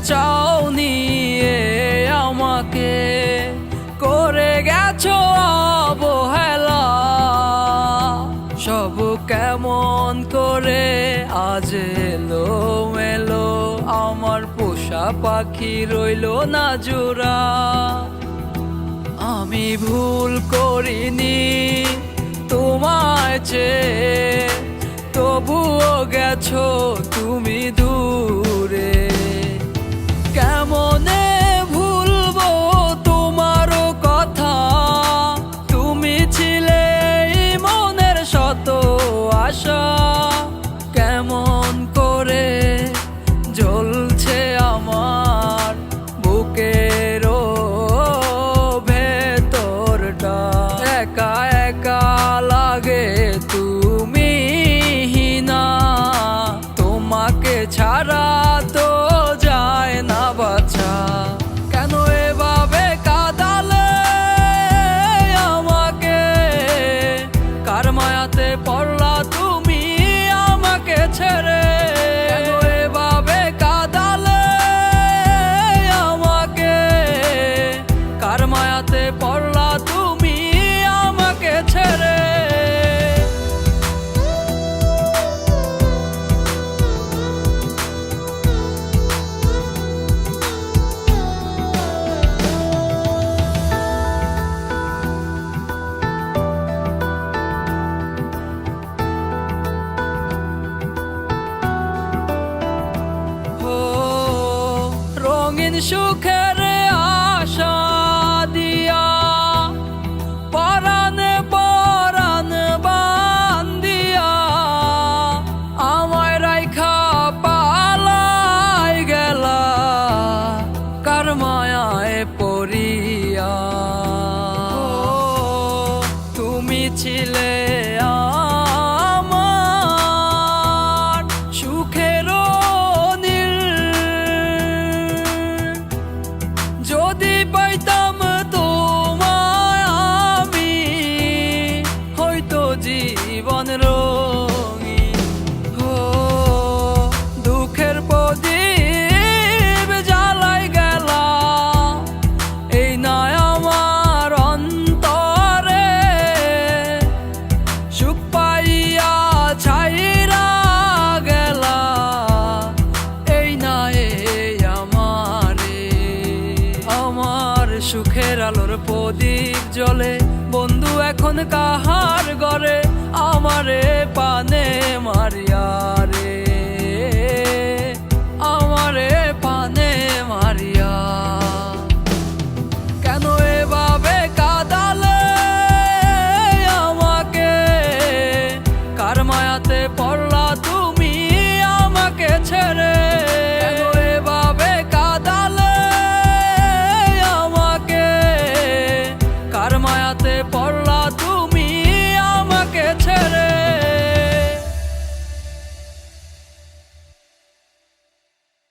চাওনি আমাকে, করে গেছো অবহেলা। সব কেমন করে আজ এলো মেলো, আমার পোষা পাখি রইলো না জোড়া। আমি ভুল করিনি তোমায় চেয়ে, তবুও গেছো তুমি দূরে। কেমনে ভুলবো তোমারও কথা, তুমি ছিলে এই মনের শত আশা। কেমন করে জ্বলছে আমার বুকেরও ভেতরটা, একা একা লাগে তুমি না, তোমাকে ছাড়া তো যায় না বাঁচা। কেন এভাবে কাঁদালে আমাকে, কার মায়াতে পড়লা তুমি আমাকে ছেড়ে। কেন এভাবে কাঁদালে আমাকে, কার মায়াতে পড়লা তুমি আমাকে ছেড়ে। রঙিন সুখের আশা দিয়া, পরাণে পরাণ বান্দিয়া, আমায় রাইখা পালাই গেলা, কার মায়ায় পড়িয়া। তুমি ছিলে আমার সুখের নীল, যদি পাইতাম তোমায় আমি হয়তো জীবন রঙিন। দুঃখের প্রদীপ জ্বালাই গেলা, এই নয় আমার অন্তরে, সুখ পাইয়া ছাইরা গেলা, এই নয় আমারে। আমার সুখের আলোর প্রদীপ জ্বলে বন্ধু এখন কাহার ঘরে, আমারে পানে মারিয়া রে।